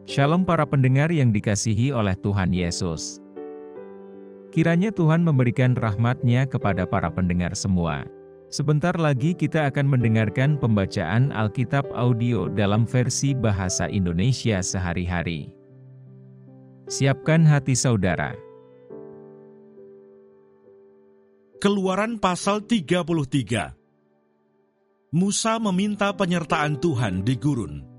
Shalom para pendengar yang dikasihi oleh Tuhan Yesus. Kiranya Tuhan memberikan rahmat-Nya kepada para pendengar semua. Sebentar lagi kita akan mendengarkan pembacaan Alkitab audio dalam versi bahasa Indonesia sehari-hari. Siapkan hati saudara. Keluaran pasal 33. Musa meminta penyertaan Tuhan di gurun.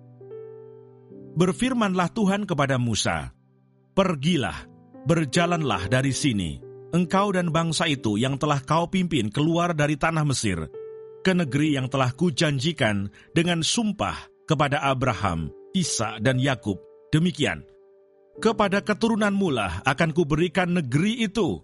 Berfirmanlah Tuhan kepada Musa, "Pergilah, berjalanlah dari sini, engkau dan bangsa itu yang telah kau pimpin keluar dari tanah Mesir, ke negeri yang telah kujanjikan dengan sumpah kepada Abraham, Ishak dan Yakub. Demikian, kepada keturunanmu lah akan kuberikan negeri itu.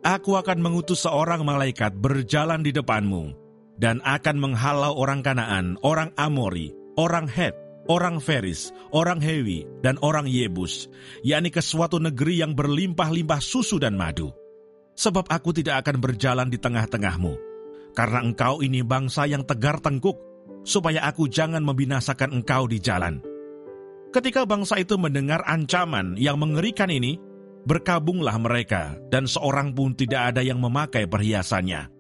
Aku akan mengutus seorang malaikat berjalan di depanmu, dan akan menghalau orang Kanaan, orang Amori, orang Het, orang Feris, orang Hewi, dan orang Yebus, yakni ke suatu negeri yang berlimpah-limpah susu dan madu. Sebab aku tidak akan berjalan di tengah-tengahmu, karena engkau ini bangsa yang tegar tengkuk, supaya aku jangan membinasakan engkau di jalan." Ketika bangsa itu mendengar ancaman yang mengerikan ini, berkabunglah mereka, dan seorang pun tidak ada yang memakai perhiasannya.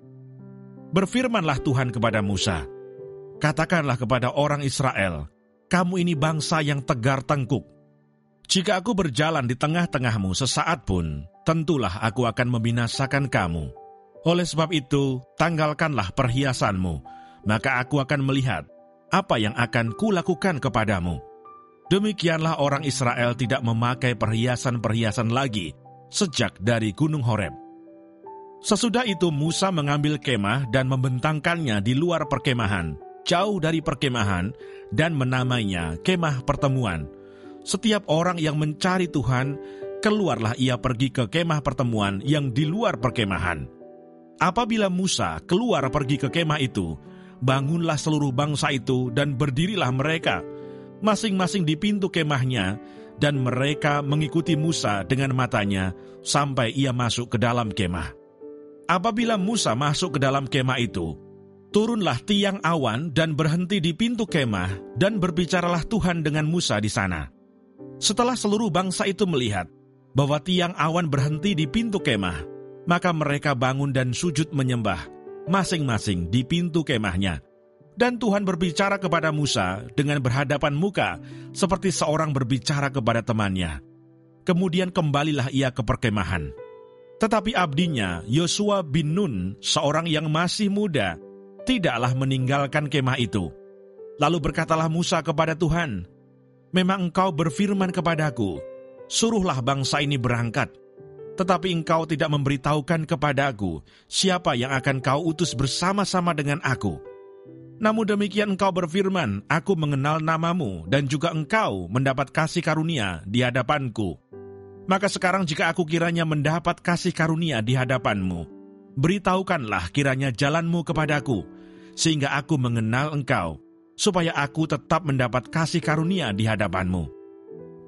Berfirmanlah Tuhan kepada Musa, "Katakanlah kepada orang Israel, kamu ini bangsa yang tegar tengkuk. Jika aku berjalan di tengah-tengahmu sesaat pun, tentulah aku akan membinasakan kamu. Oleh sebab itu, tanggalkanlah perhiasanmu, maka aku akan melihat apa yang akan kulakukan kepadamu." Demikianlah orang Israel tidak memakai perhiasan-perhiasan lagi sejak dari Gunung Horeb. Sesudah itu Musa mengambil kemah dan membentangkannya di luar perkemahan, jauh dari perkemahan, dan menamainya kemah pertemuan. Setiap orang yang mencari Tuhan, keluarlah ia pergi ke kemah pertemuan yang di luar perkemahan. Apabila Musa keluar pergi ke kemah itu, bangunlah seluruh bangsa itu dan berdirilah mereka, masing-masing di pintu kemahnya, dan mereka mengikuti Musa dengan matanya sampai ia masuk ke dalam kemah. Apabila Musa masuk ke dalam kemah itu, turunlah tiang awan dan berhenti di pintu kemah, dan berbicaralah Tuhan dengan Musa di sana. Setelah seluruh bangsa itu melihat bahwa tiang awan berhenti di pintu kemah, maka mereka bangun dan sujud menyembah, masing-masing di pintu kemahnya. Dan Tuhan berbicara kepada Musa dengan berhadapan muka, seperti seorang berbicara kepada temannya. Kemudian kembalilah ia ke perkemahan. Tetapi abdinya, Yosua bin Nun, seorang yang masih muda, tidaklah meninggalkan kemah itu. Lalu berkatalah Musa kepada Tuhan, "Memang engkau berfirman kepadaku, suruhlah bangsa ini berangkat. Tetapi engkau tidak memberitahukan kepadaku siapa yang akan kau utus bersama-sama dengan aku. Namun demikian engkau berfirman, aku mengenal namamu, dan juga engkau mendapat kasih karunia di hadapanku. Maka sekarang jika aku kiranya mendapat kasih karunia di hadapanmu, beritahukanlah kiranya jalanmu kepadaku, sehingga aku mengenal engkau, supaya aku tetap mendapat kasih karunia di hadapanmu.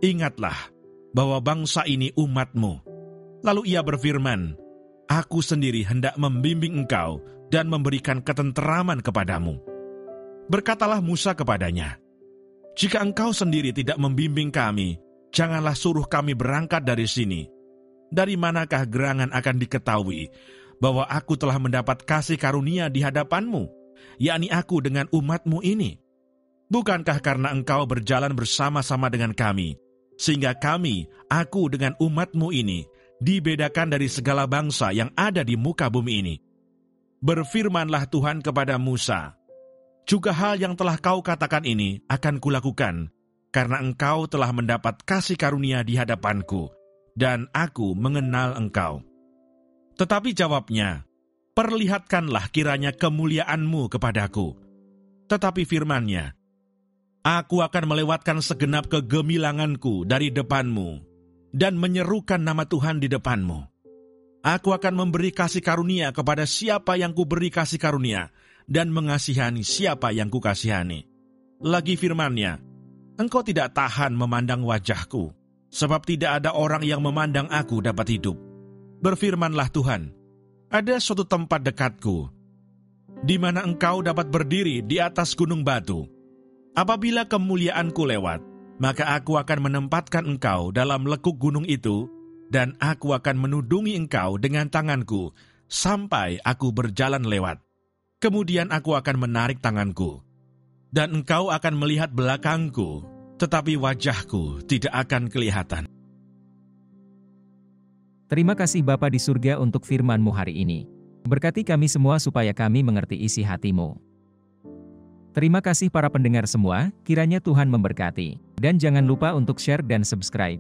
Ingatlah bahwa bangsa ini umatmu." Lalu ia berfirman, "Aku sendiri hendak membimbing engkau dan memberikan ketenteraman kepadamu." Berkatalah Musa kepadanya, "Jika engkau sendiri tidak membimbing kami, janganlah suruh kami berangkat dari sini. Dari manakah gerangan akan diketahui bahwa aku telah mendapat kasih karunia di hadapanmu, yakni aku dengan umatmu ini? Bukankah karena engkau berjalan bersama-sama dengan kami, sehingga kami, aku dengan umatmu ini, dibedakan dari segala bangsa yang ada di muka bumi ini?" Berfirmanlah Tuhan kepada Musa, "Juga hal yang telah kau katakan ini akan kulakukan, karena engkau telah mendapat kasih karunia di hadapanku, dan aku mengenal engkau." Tetapi jawabnya, "Perlihatkanlah kiranya kemuliaanmu kepadaku." Tetapi firman-Nya, "Aku akan melewatkan segenap kegemilanganku dari depanmu, dan menyerukan nama Tuhan di depanmu. Aku akan memberi kasih karunia kepada siapa yang kuberi kasih karunia, dan mengasihani siapa yang kukasihani." Lagi firman-Nya, "Engkau tidak tahan memandang wajahku, sebab tidak ada orang yang memandang aku dapat hidup." Berfirmanlah Tuhan, "Ada suatu tempat dekatku, di mana engkau dapat berdiri di atas gunung batu. Apabila kemuliaanku lewat, maka aku akan menempatkan engkau dalam lekuk gunung itu, dan aku akan menudungi engkau dengan tanganku, sampai aku berjalan lewat. Kemudian aku akan menarik tanganku, dan engkau akan melihat belakangku, tetapi wajahku tidak akan kelihatan. Terima kasih Bapa di surga untuk firman-Mu hari ini. Berkati kami semua supaya kami mengerti isi hati-Mu. Terima kasih para pendengar semua, kiranya Tuhan memberkati. Dan jangan lupa untuk share dan subscribe.